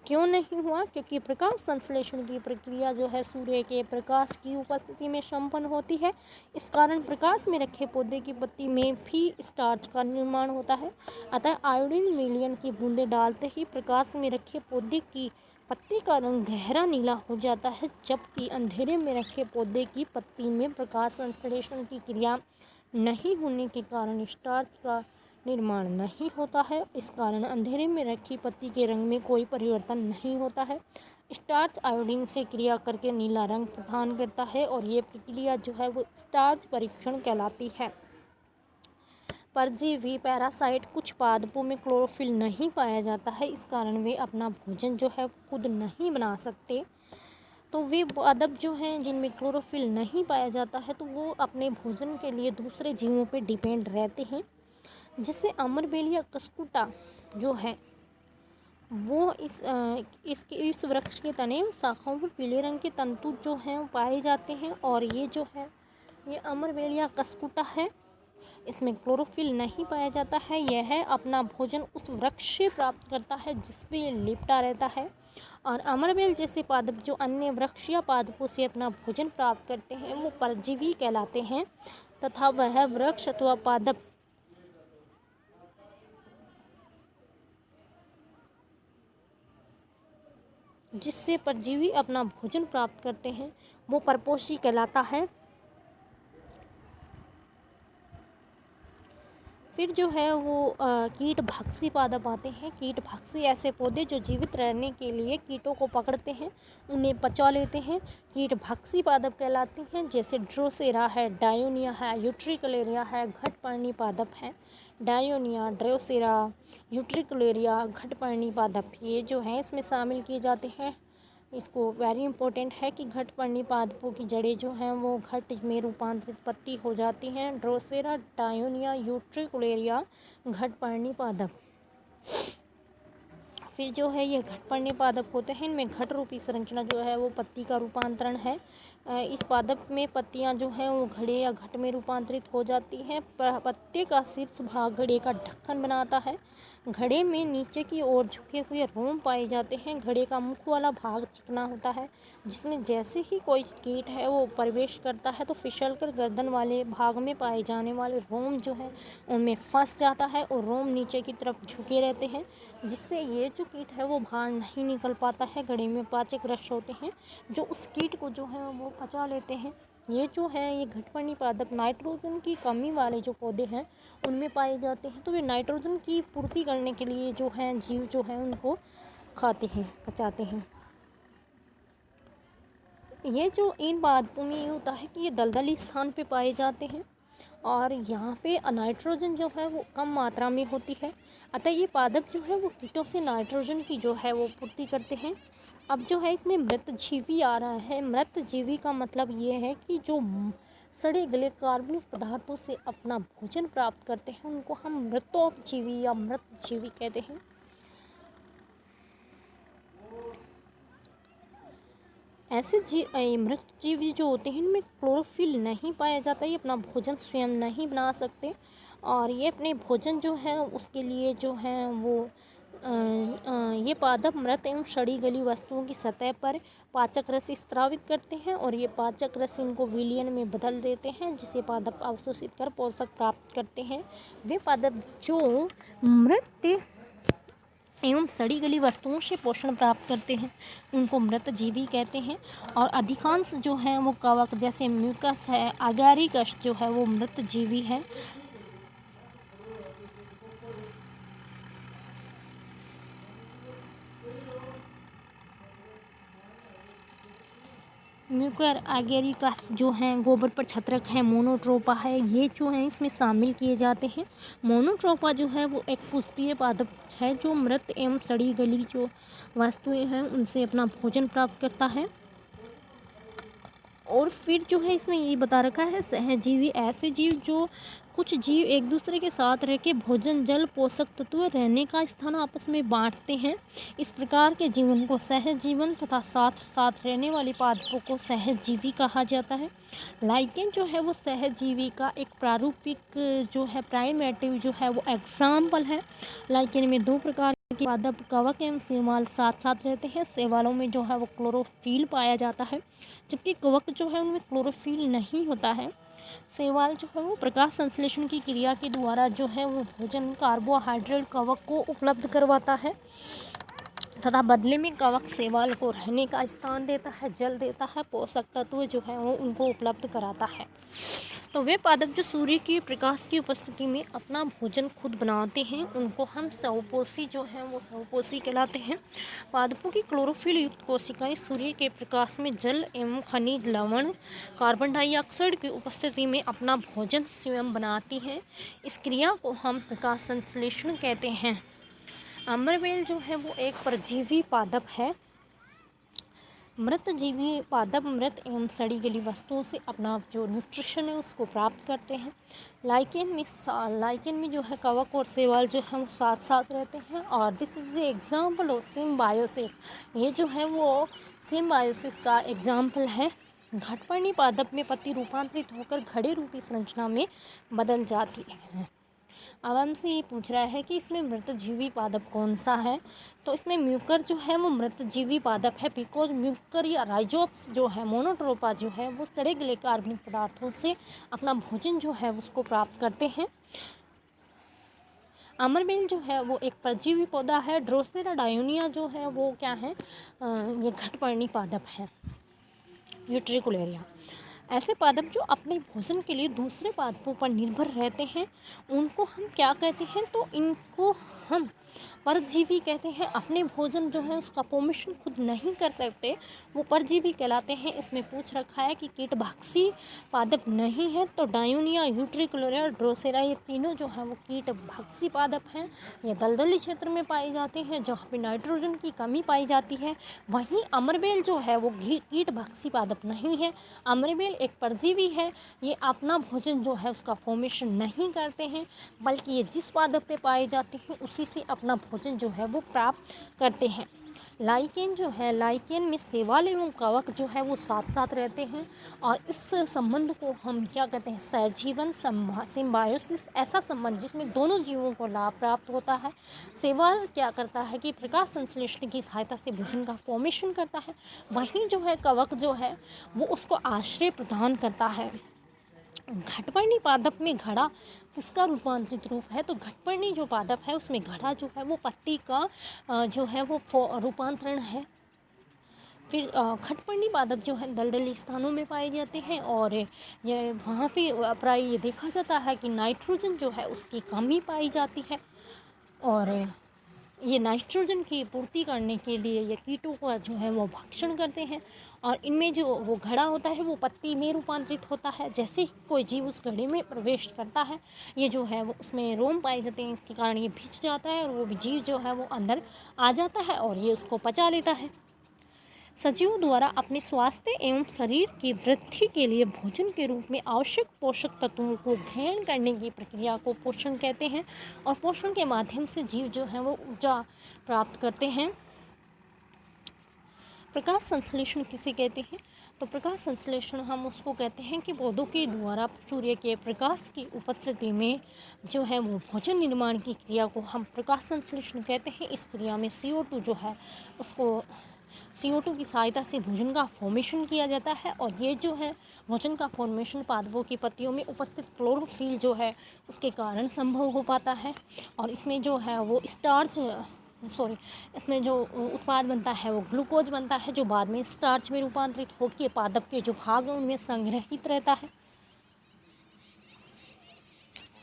क्यों नहीं हुआ? क्योंकि प्रकाश संश्लेषण की प्रक्रिया जो है सूर्य के प्रकाश की उपस्थिति में संपन्न होती है। इस कारण प्रकाश में रखे पौधे की पत्ती में भी स्टार्च का निर्माण होता है। अतः आयोडीन विलयन की बूंदें डालते ही प्रकाश में रखे पौधे की पत्ती का रंग गहरा नीला हो जाता है, जबकि अंधेरे में रखे पौधे की पत्ती में प्रकाश संश्लेषण की क्रिया नहीं होने के कारण स्टार्च का निर्माण नहीं होता है। इस कारण अंधेरे में रखी पत्ती के रंग में कोई परिवर्तन नहीं होता है। स्टार्च आयोडीन से क्रिया करके नीला रंग प्रदान करता है और ये प्रक्रिया जो है वो स्टार्च परीक्षण कहलाती है। परजीवी पैरासाइट कुछ पादपों में क्लोरोफिल नहीं पाया जाता है, इस कारण वे अपना भोजन जो है खुद नहीं बना सकते। तो वे पादप जो हैं जिनमें क्लोरोफिल नहीं पाया जाता है तो वो अपने भोजन के लिए दूसरे जीवों पे डिपेंड रहते हैं। जिससे अमरबेलिया कस्कुटा जो है वो इस वृक्ष के तने शाखाओं पर पीले रंग के तंतु जो हैं वो पाए जाते हैं। और ये जो है ये अमरबेलिया कस्कुटा है, इसमें क्लोरोफिल नहीं पाया जाता है। यह अपना भोजन उस वृक्ष से प्राप्त करता है जिस पे ये लिपटा रहता है। और अमरबेल जैसे पादप जो अन्य वृक्ष या पादपों से अपना भोजन प्राप्त करते हैं वो परजीवी कहलाते हैं तथा वह वृक्ष अथवा पादप जिससे परजीवी अपना भोजन प्राप्त करते हैं वो परपोषी कहलाता है। फिर जो है वो कीट भक्षी पादप आते हैं। कीट भक्षी ऐसे पौधे जो जीवित रहने के लिए कीटों को पकड़ते हैं, उन्हें पचा लेते हैं, कीट भक्षी पादप कहलाते हैं। जैसे ड्रोसेरा है, डायोनिया है, यूट्रिकुलेरिया है, घटपर्णी पादप है। डायोनिया, ड्रोसेरा, यूट्रिकुलेरिया, घटपर्णी पादप ये जो है इसमें शामिल किए जाते हैं। इसको वेरी इंपॉर्टेंट है कि घटपर्णी पादपों की जड़ें जो हैं वो घट में रूपांतरित पत्ती हो जाती हैं। ड्रोसेरा, डायोनिया, यूट्रिकुलेरिया, घटपर्णी पादप। फिर जो है ये घटपर्णी पादप होते हैं, इनमें घट रूपी संरचना जो है वो पत्ती का रूपांतरण है। इस पादप में पत्तियां जो हैं वो घड़े या घट में रूपांतरित हो जाती हैं। पत्ते का शीर्ष भाग घड़े का ढक्कन बनाता है। घड़े में नीचे की ओर झुके हुए रोम पाए जाते हैं। घड़े का मुख वाला भाग चिकना होता है, जिसमें जैसे ही कोई कीट है वो प्रवेश करता है तो फिसलकर गर्दन वाले भाग में पाए जाने वाले रोम जो है उनमें फंस जाता है और रोम नीचे की तरफ झुके रहते हैं, जिससे ये जो कीट है वो बाहर नहीं निकल पाता है। घड़े में पाचक रस होते हैं जो उस कीट को जो है वो पचा लेते हैं। ये जो है ये घटपर्णी पादप नाइट्रोजन की कमी वाले जो पौधे हैं उनमें पाए जाते हैं, तो वे नाइट्रोजन की पूर्ति करने के लिए जो है जीव जो है उनको खाते हैं, पचाते हैं। ये जो इन पादपों में ये होता है कि ये दलदली स्थान पे पाए जाते हैं और यहाँ पे नाइट्रोजन जो है वो कम मात्रा में होती है, अतः ये पादप जो है वो कीटों से नाइट्रोजन की जो है वो पूर्ति करते हैं। अब जो है इसमें मृतजीवी आ रहा है। मृतजीवी का मतलब ये है कि जो सड़े गले कार्बनिक पदार्थों से अपना भोजन प्राप्त करते हैं उनको हम मृतोपजीवी या मृतजीवी कहते हैं। ऐसे मृतजीवी जो होते हैं इनमें क्लोरोफिल नहीं पाया जाता, ये अपना भोजन स्वयं नहीं बना सकते और ये अपने भोजन जो है उसके लिए जो है वो ये पादप मृत एवं सड़ी गली वस्तुओं की सतह पर पाचक रस स्रावित करते हैं और ये पाचक रस इनको विलयन में बदल देते हैं, जिसे पादप अवशोषित कर पोषक प्राप्त करते हैं। वे पादप जो मृत एवं सड़ी गली वस्तुओं से पोषण प्राप्त करते हैं उनको मृतजीवी कहते हैं। और अधिकांश जो हैं वो कवक जैसे म्यूकस है, अगैरिकस जो है वो मृतजीवी है। म्यूकर एगेरिकस जो हैं गोबर पर छत्रक है, मोनोट्रोपा है, ये जो हैं इसमें शामिल किए जाते हैं। मोनोट्रोपा जो है वो एक पुष्पीय पादप है जो मृत एवं सड़ी गली जो वस्तुएं हैं उनसे अपना भोजन प्राप्त करता है। और फिर जो है इसमें ये बता रखा है सहजीवी ऐसे जीव जो कुछ जीव एक दूसरे के साथ रह के भोजन, जल, पोषक तत्व, रहने का स्थान आपस में बांटते हैं। इस प्रकार के जीवन को सहजीवन तथा साथ साथ रहने वाले पादपों को सहजीवी कहा जाता है। लाइकेन जो है वो सहजीवी का एक प्रारूपिक जो है प्राइमेटिव जो है वो एग्जाम्पल है। लाइकेन में दो प्रकार के पादप कवक एवं शैवाल साथ साथ रहते हैं। शैवालों में जो है वो क्लोरोफिल पाया जाता है, जबकि कवक जो है उनमें क्लोरोफिल नहीं होता है। शैवाल जो है वो प्रकाश संश्लेषण की क्रिया के द्वारा जो है वो भोजन कार्बोहाइड्रेट कवक को उपलब्ध करवाता है तथा बदले में कवक शैवाल को रहने का स्थान देता है, जल देता है, पोषक तत्व जो है वो उनको उपलब्ध कराता है। तो वे पादप जो सूर्य के प्रकाश की उपस्थिति में अपना भोजन खुद बनाते हैं उनको हम स्वपोषी जो हैं वो स्वपोषी कहलाते हैं। पादपों की क्लोरोफिल युक्त कोशिकाएं सूर्य के प्रकाश में जल एवं खनिज लवण, कार्बन डाइऑक्साइड की उपस्थिति में अपना भोजन स्वयं बनाती हैं। इस क्रिया को हम प्रकाश संश्लेषण कहते हैं। अमरबेल जो है वो एक परजीवी पादप है। मृतजीवी पादप मृत एवं सड़ी गली वस्तुओं से अपना जो न्यूट्रिशन है उसको प्राप्त करते हैं। लाइकेन में जो है कवक और शैवाल जो है वो साथ साथ रहते हैं और this is a example of symbiosis. ये जो है वो सिम्बायोसिस का एग्जाम्पल है। घटपर्णी पादप में पत्ती रूपांतरित होकर घड़े रूपी संरचना में बदल जाती है। अब हमसे ये पूछ रहा है कि इसमें मृतजीवी पादप कौन सा है, तो इसमें म्यूकर जो है वो मृतजीवी पादप है, बिकॉज म्यूकर या राइजोप्स जो है मोनोट्रोपा जो है वो सड़े गले कार्बनिक पदार्थों से अपना भोजन जो है उसको प्राप्त करते हैं। अमरबेल जो है वो एक परजीवी पौधा है। ड्रोसेरा डायोनिया जो है वो क्या है, ये घटपर्णी पादप है, यूट्रिकुलेरिया। ऐसे पादप जो अपने भोजन के लिए दूसरे पादपों पर निर्भर रहते हैं उनको हम क्या कहते हैं, तो इनको हम परजीवी कहते हैं। अपने भोजन जो है उसका फॉर्मेशन खुद नहीं कर सकते, वो परजीवी कहलाते हैं। इसमें पूछ रखा है कि कीटभक्षी पादप नहीं है, तो डायोनिया, यूट्रिकुलर, ड्रोसेरा, ये तीनों जो है वो कीटभक्षी पादप हैं। ये दलदली क्षेत्र में पाए जाते हैं जहाँ पे नाइट्रोजन की कमी पाई जाती है। वहीं अमरबेल जो है वो कीटभक्षी पादप नहीं है। अमरबेल एक परजीवी है। ये अपना भोजन जो है उसका फॉर्मेशन नहीं करते हैं, बल्कि ये जिस पादप पे पाए जाते हैं उसी से अपना भोजन जो है वो प्राप्त करते हैं। लाइकेन जो है, लाइकेन में शैवाल एवं कवक जो है वो साथ साथ रहते हैं, और इस संबंध को हम क्या कहते हैं, सहजीवन सिम्बायोसिस। ऐसा संबंध जिसमें दोनों जीवों को लाभ प्राप्त होता है। शैवाल क्या करता है कि प्रकाश संश्लेषण की सहायता से भोजन का फॉर्मेशन करता है, वहीं जो है कवक जो है वो उसको आश्रय प्रदान करता है। घटपर्णी पादप में घड़ा किसका रूपांतरित रूप है, तो घटपर्णी जो पादप है उसमें घड़ा जो है वो पत्ती का जो है वो रूपांतरण है। फिर खटपर्णी पादप जो है दलदली स्थानों में पाए जाते हैं, और ये वहाँ पे प्राय ये देखा जाता है कि नाइट्रोजन जो है उसकी कमी पाई जाती है, और ये नाइट्रोजन की पूर्ति करने के लिए ये कीटों का जो है वो भक्षण करते हैं, और इनमें जो वो घड़ा होता है वो पत्ती में रूपांतरित होता है। जैसे ही कोई जीव उस घड़े में प्रवेश करता है, ये जो है वो उसमें रोम पाए जाते हैं, इसके कारण ये भिज जाता है और वो जीव जो है वो अंदर आ जाता है और ये उसको पचा लेता है। सजीवों द्वारा अपने स्वास्थ्य एवं शरीर की वृद्धि के लिए भोजन के रूप में आवश्यक पोषक तत्वों को ग्रहण करने की प्रक्रिया को पोषण कहते हैं, और पोषण के माध्यम से जीव जो है वो ऊर्जा प्राप्त करते हैं। प्रकाश संश्लेषण किसे कहते हैं, तो प्रकाश संश्लेषण हम उसको कहते हैं कि पौधों के द्वारा सूर्य के प्रकाश की उपस्थिति में जो है वो भोजन निर्माण की क्रिया को हम प्रकाश संश्लेषण कहते हैं। इस क्रिया में CO2 जो है उसको CO2 की सहायता से भोजन का फॉर्मेशन किया जाता है, और ये जो है भोजन का फॉर्मेशन पादपों की पत्तियों में उपस्थित क्लोरोफिल जो है उसके कारण संभव हो पाता है। और इसमें जो है वो इसमें जो उत्पाद बनता है वो ग्लूकोज बनता है, जो बाद में स्टार्च में रूपांतरित होकर पादप के जो भाग हैं उनमें संग्रहित रहता है।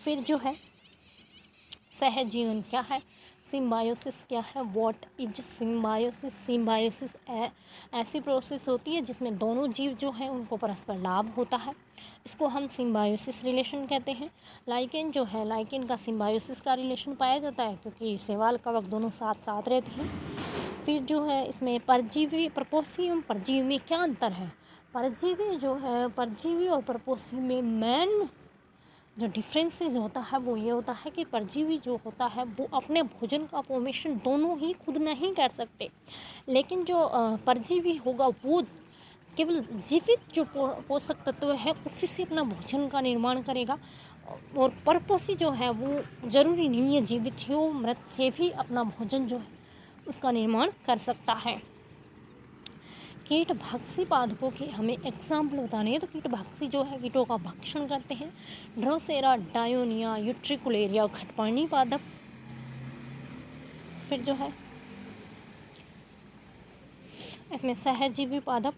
फिर जो है सहजीवन क्या है, सिम्बायोसिस क्या है, व्हाट इज सिम्बायोसिस। सिम्बायोसिस ऐसी प्रोसेस होती है जिसमें दोनों जीव जो हैं उनको परस्पर लाभ होता है, इसको हम सिम्बायोसिस रिलेशन कहते हैं। लाइकेन जो है, लाइकेन का सिम्बायोसिस का रिलेशन पाया जाता है क्योंकि शैवाल कवक दोनों साथ साथ रहते हैं। फिर जो है इसमें परजीवी, प्रपोसी एवं परजीवी में क्या अंतर है। परजीवी जो है, परजीवी और प्रपोसी में मेन जो डिफरेंसेस होता है वो ये होता है कि परजीवी जो होता है वो अपने भोजन का फॉर्मेशन दोनों ही खुद नहीं कर सकते, लेकिन जो परजीवी होगा वो केवल जीवित जो पोषक तत्व है उसी से अपना भोजन का निर्माण करेगा। और परपोषी जो है वो ज़रूरी नहीं है जीवित हो, मृत से भी अपना भोजन जो है उसका निर्माण कर सकता है। कीटभक्षी पादपों के हमें एग्जाम्पल बताने हैं, तो कीटभक्षी जो है कीटों का भक्षण करते हैं। ड्रोसेरा, डायोनिया, यूट्रिकुलेरिया, घटपर्णी पादप। फिर जो है इसमें सहजीवी पादप।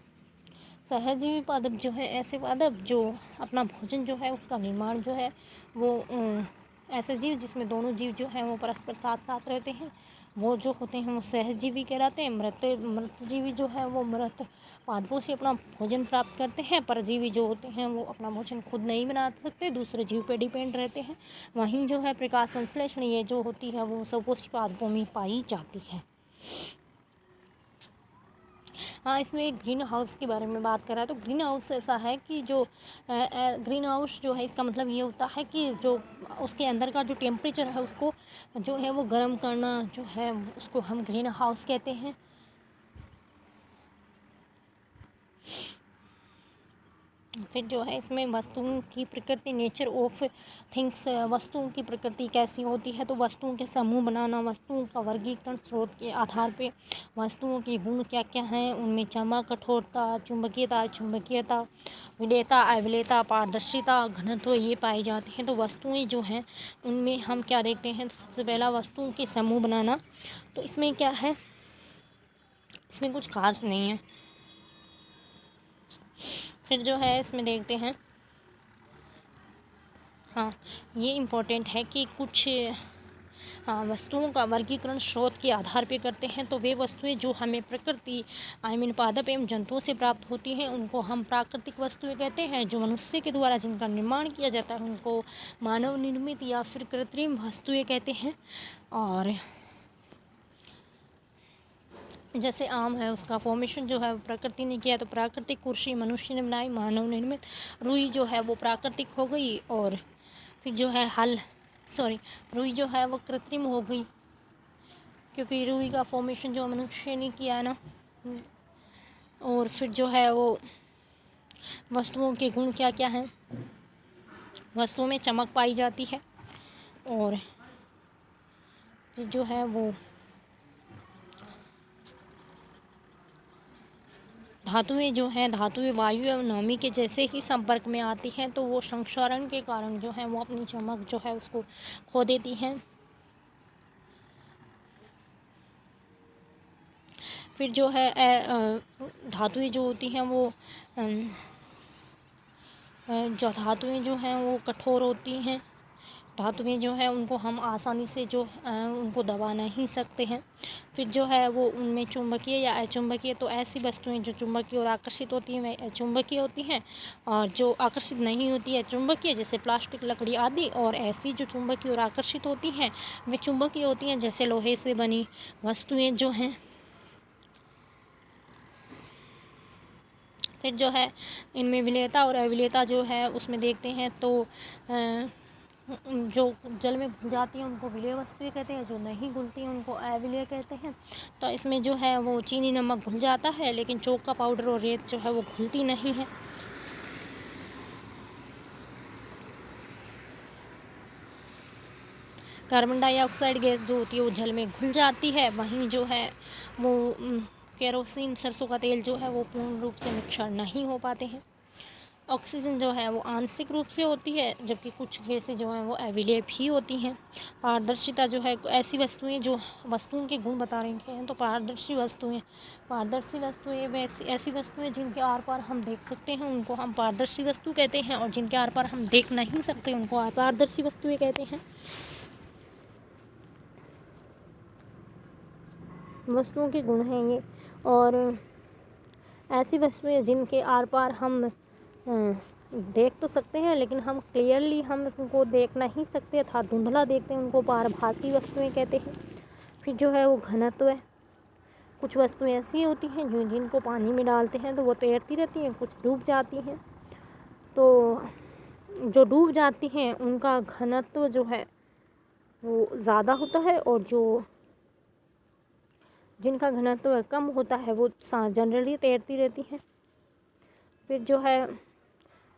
सहजीवी पादप जो है ऐसे पादप जो अपना भोजन जो है उसका निर्माण जो है वो ऐसे जीव जिसमें दोनों जीव जो हैं वो परस्पर साथ साथ रहते हैं, वो जो होते हैं वो सहजीवी कहलाते हैं। मृतजीवी जो है वो मृत पादपों से अपना भोजन प्राप्त करते हैं। परजीवी जो होते हैं वो अपना भोजन खुद नहीं बना सकते, दूसरे जीव पे डिपेंड रहते हैं। वहीं जो है प्रकाश संश्लेषण ये जो होती है वो सपुष्प पादपों में पाई जाती है। हाँ, इसमें ग्रीन हाउस के बारे में बात कर रहा है, तो ग्रीन हाउस ऐसा है कि जो ग्रीन हाउस जो है इसका मतलब ये होता है कि जो उसके अंदर का जो टेम्परेचर है उसको जो है वो गर्म करना जो है उसको हम ग्रीन हाउस कहते हैं। फिर जो है इसमें वस्तुओं की प्रकृति, नेचर ऑफ थिंग्स, वस्तुओं की प्रकृति कैसी होती है, तो वस्तुओं के समूह बनाना, वस्तुओं का वर्गीकरण स्रोत के आधार पे, वस्तुओं के गुण क्या क्या हैं उनमें चमक, कठोरता, चुंबकीयता, विलेयता, अविलेयता, पारदर्शिता, घनत्व ये पाए जाते हैं। तो वस्तुएं जो हैं उनमें हम क्या देखते हैं, तो सबसे पहला वस्तुओं के समूह बनाना, तो इसमें क्या है, इसमें कुछ खास नहीं है। फिर जो है इसमें देखते हैं, हाँ ये इम्पोर्टेंट है कि कुछ वस्तुओं का वर्गीकरण स्रोत के आधार पर करते हैं। तो वे वस्तुएं जो हमें प्रकृति पादप एवं जंतुओं से प्राप्त होती हैं उनको हम प्राकृतिक वस्तुएं कहते हैं। जो मनुष्य के द्वारा जिनका निर्माण किया जाता है उनको मानव निर्मित या फिर कृत्रिम वस्तुएं कहते हैं। और जैसे आम है, उसका फॉर्मेशन जो है वो प्रकृति ने किया, तो प्राकृतिक। कुर्सी मनुष्य ने बनाई, मानव निर्मित। रुई जो है वो प्राकृतिक हो गई। और फिर जो है रुई जो है वो कृत्रिम हो गई, क्योंकि रुई का फॉर्मेशन जो मनुष्य ने किया है ना। और फिर जो है वो वस्तुओं के गुण क्या क्या हैं, वस्तुओं में चमक पाई जाती है। और फिर जो है वो धातुएं जो हैं, धातुएं वायु एवं नमी के जैसे ही संपर्क में आती हैं तो वो संक्षारण के कारण जो है वो अपनी चमक जो है उसको खो देती हैं। फिर जो है धातुएं जो होती हैं वो जो धातुएं जो हैं वो कठोर होती हैं। धातुएं जो है उनको हम आसानी से जो उनको दबा नहीं सकते हैं। फिर जो है वो उनमें चुंबकीय या अचुंबकीय, तो ऐसी वस्तुएं जो चुंबकीय और आकर्षित होती हैं वे अचुंबकीय होती हैं, और जो आकर्षित नहीं होती है चुंबकीय, जैसे प्लास्टिक, लकड़ी आदि। और ऐसी जो चुंबकीय और आकर्षित होती हैं वे चुंबकीय होती हैं, जैसे लोहे से बनी वस्तुएं जो हैं। फिर जो है इनमें विलेयता और अविलेयता जो है उसमें देखते हैं, तो जो जल में घुल जाती हैं उनको विलेय वस्तुएं कहते हैं, जो नहीं घुलती हैं उनको अविलेय कहते हैं। तो इसमें जो है वो चीनी नमक घुल जाता है, लेकिन चौक का पाउडर और रेत जो है वो घुलती नहीं है। कार्बन डाइऑक्साइड गैस जो होती है वो जल में घुल जाती है। वहीं जो है वो केरोसिन, सरसों का तेल जो है वो पूर्ण रूप से मिक्सर नहीं हो पाते हैं। ऑक्सीजन जो है वो आंशिक रूप से होती है, जबकि कुछ गैसें जो हैं वो अविलेय भी होती हैं। पारदर्शिता जो है, ऐसी वस्तुएं जो वस्तुओं के गुण बता रही हैं, तो पारदर्शी वस्तुएं वैसी ऐसी वस्तुएं जिनके आर पार हम देख सकते हैं उनको हम पारदर्शी वस्तु कहते हैं, और जिनके आर पार हम देख नहीं सकते उनको अपारदर्शी वस्तुएं कहते हैं। वस्तुओं के गुण हैं ये। और ऐसी वस्तुएं जिनके आर पार हम देख तो सकते हैं, लेकिन हम क्लियरली हम उनको देख नहीं सकते, था धुंधला देखते हैं, उनको पारभासी वस्तुएं कहते हैं। फिर जो है वो घनत्व है। कुछ वस्तुएं ऐसी होती हैं जिनको पानी में डालते हैं तो वो तैरती रहती हैं, कुछ डूब जाती हैं। तो जो डूब जाती हैं उनका घनत्व जो है वो ज़्यादा होता है, और जो जिनका घनत्व कम होता है वो जनरली तैरती रहती हैं। फिर जो है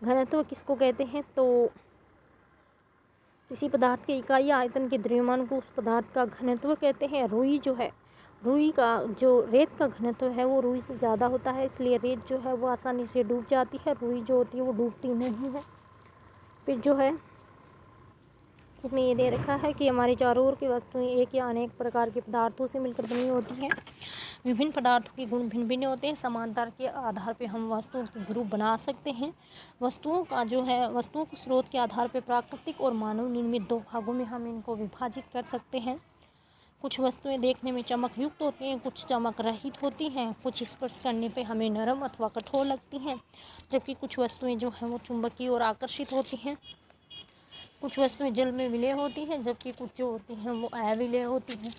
घनत्व किसको कहते हैं, तो किसी पदार्थ के इकाई आयतन के द्रव्यमान को उस पदार्थ का घनत्व कहते हैं। रुई का जो रेत का घनत्व है वो रुई से ज़्यादा होता है, इसलिए रेत जो है वो आसानी से डूब जाती है, रुई जो होती है वो डूबती नहीं है। फिर जो है इसमें ये दे रखा है कि हमारे चारों ओर की वस्तुएं एक या अनेक प्रकार के पदार्थों से मिलकर बनी होती हैं। विभिन्न पदार्थों के गुण भिन्न भिन्न होते हैं। समानता के आधार पर हम वस्तुओं के ग्रुप बना सकते हैं। वस्तुओं को स्रोत के आधार पर प्राकृतिक और मानव निर्मित दो भागों में हम इनको विभाजित कर सकते हैं। कुछ वस्तुएं देखने में चमक युक्त होती हैं, कुछ चमक रहित होती हैं, कुछ स्पर्श करने पे हमें नरम अथवा कठोर लगती हैं, जबकि कुछ वस्तुएं जो हैं वो चुंबकीय और आकर्षित होती हैं। कुछ वस्तुएं जल में विलेय होती हैं, जबकि कुछ जो होती हैं वो अविलेय होती हैं।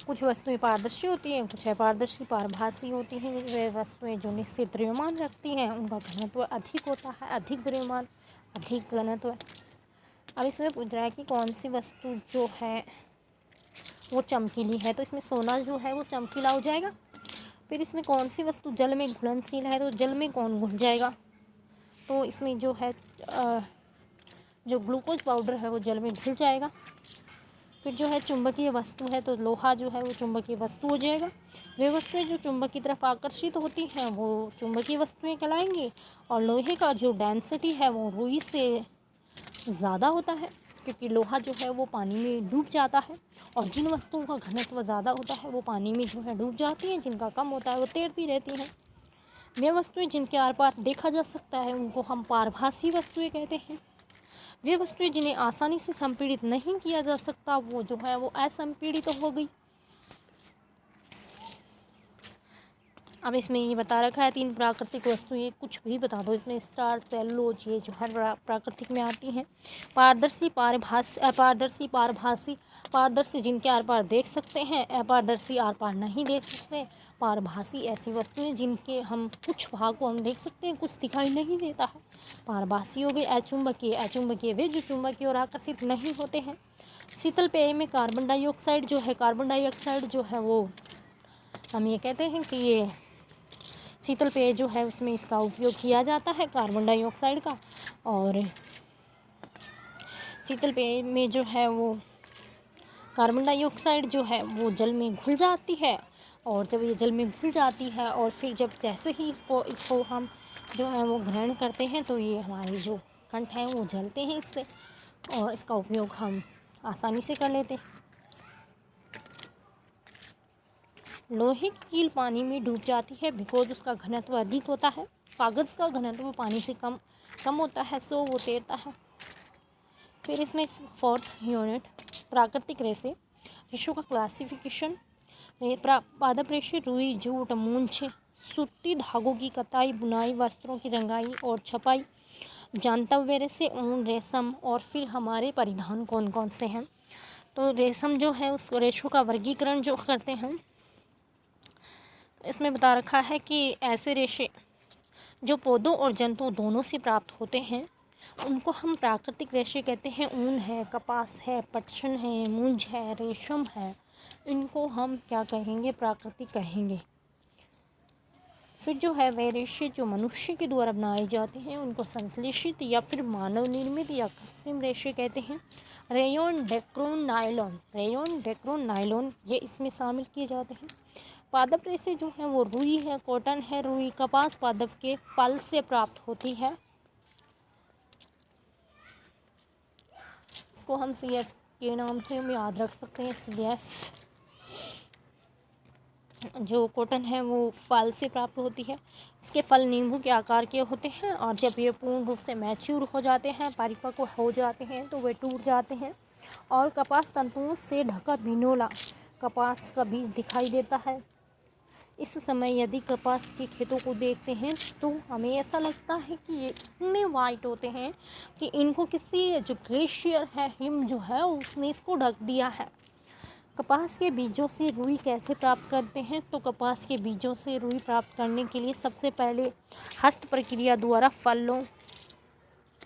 कुछ वस्तुएं पारदर्शी होती हैं, कुछ अपारदर्शी पारभासी होती हैं। वे वस्तुएं जो निश्चित द्रव्यमान रखती हैं उनका घनत्व अधिक होता है, अधिक द्रव्यमान अधिक घनत्व। अब इसमें पूछ रहा है कि कौन सी वस्तु जो है वो चमकीली है, तो इसमें सोना जो है वो चमकीला हो जाएगा। फिर इसमें कौन सी वस्तु जल में घुलनशील है, तो जल में कौन घुल जाएगा, तो इसमें जो है जो ग्लूकोज पाउडर है वो जल में घुल जाएगा। फिर जो है चुंबकीय वस्तु है, तो लोहा जो है वो चुंबकीय वस्तु हो जाएगा। वे वस्तुएं जो चुंबक की तरफ आकर्षित होती हैं वो चुंबकीय वस्तुएं कहलाएंगी। और लोहे का जो डेंसिटी है वो रुई से ज़्यादा होता है, क्योंकि लोहा जो है वो पानी में डूब जाता है, और जिन वस्तुओं का घनत्व ज़्यादा होता है वो पानी में जो है डूब जाती हैं, जिनका कम होता है वो तैरती रहती हैं। वे वस्तुएं जिनके आर पार देखा जा सकता है उनको हम पारभासी वस्तुएं कहते हैं। वे वस्तुएं जिन्हें आसानी से संपीड़ित नहीं किया जा सकता वो जो है वो असंपीड़ित हो गई। अब इसमें ये बता रखा है 3 प्राकृतिक वस्तुएं, कुछ भी बता दो इसमें, स्टार, सेलुलोज, ये जो है प्राकृतिक में आती हैं। पारदर्शी, अपारदर्शी, पारभासी। पारदर्शी जिनके आर पार देख सकते हैं, अपारदर्शी आर पार नहीं देख सकते। पारभासी ऐसी वस्तुएं जिनके हम कुछ भाग को हम देख सकते हैं, कुछ दिखाई नहीं देता है, पारभासी हो गए। अचुंबकीय, अचुंबकीय वे जो चुंबकीय और आकर्षित नहीं होते हैं। शीतल पेय में कार्बन डाइऑक्साइड जो है, कार्बन डाइऑक्साइड जो है वो हम ये कहते हैं कि ये शीतल पेय जो है उसमें इसका उपयोग किया जाता है कार्बन डाइऑक्साइड का। और शीतल पेय में जो है वो कार्बन डाइऑक्साइड जो है वो जल में घुल जाती है, और जब ये जल में घुल जाती है और फिर जब जैसे ही इसको हम जो है वो ग्रहण करते हैं तो ये हमारे जो कंठ हैं वो जलते हैं इससे, और इसका उपयोग हम आसानी से कर लेते हैं। लोहे की कील पानी में डूब जाती है बिकॉज उसका घनत्व अधिक होता है। कागज़ का घनत्व पानी से कम होता है, सो वो तैरता है। फिर इसमें 4th यूनिट प्राकृतिक रेशे, रेशों का क्लासिफिकेशन। पादप रेशे रुई, जूट, मूंछ, सूती धागों की कताई, बुनाई, वस्त्रों की रंगाई और छपाई। जानतव्य रेशे, ऊन, रेशम। और फिर हमारे परिधान कौन कौन से हैं, तो रेशम जो है उस रेशों का वर्गीकरण जो करते हैं इसमें बता रखा है कि ऐसे रेशे जो पौधों और जंतुओं दोनों से प्राप्त होते हैं उनको हम प्राकृतिक रेशे कहते हैं। ऊन है, कपास है, पटसन है, मूंज है, रेशम है, इनको हम क्या कहेंगे, प्राकृतिक कहेंगे। फिर जो है वे रेशे जो मनुष्य के द्वारा बनाए जाते हैं उनको संश्लेषित या फिर मानव निर्मित या कृत्रिम रेशे कहते हैं। Rayon, Dacron, nylon, rayon, Dacron, nylon ये इसमें शामिल किए जाते हैं। पादप रेशे जो है वो रुई है, कॉटन है, रुई कपास पादप के फल से प्राप्त होती है। इसको हम CF के नाम से हम याद रख सकते हैं। CF जो कॉटन है वो फल से प्राप्त होती है। इसके फल नींबू के आकार के होते हैं और जब ये पूर्ण रूप से मैच्योर हो जाते हैं, परिपक्व हो जाते हैं तो वे टूट जाते हैं। और कपास तंतुओं से ढका बिनोला कपास का बीज दिखाई देता है। इस समय यदि कपास के खेतों को देखते हैं तो हमें ऐसा लगता है कि ये इतने वाइट होते हैं कि इनको किसी जो ग्लेशियर है, हिम जो है उसने इसको ढक दिया है। कपास के बीजों से रुई कैसे प्राप्त करते हैं, तो कपास के बीजों से रुई प्राप्त करने के लिए सबसे पहले हस्त प्रक्रिया द्वारा फलों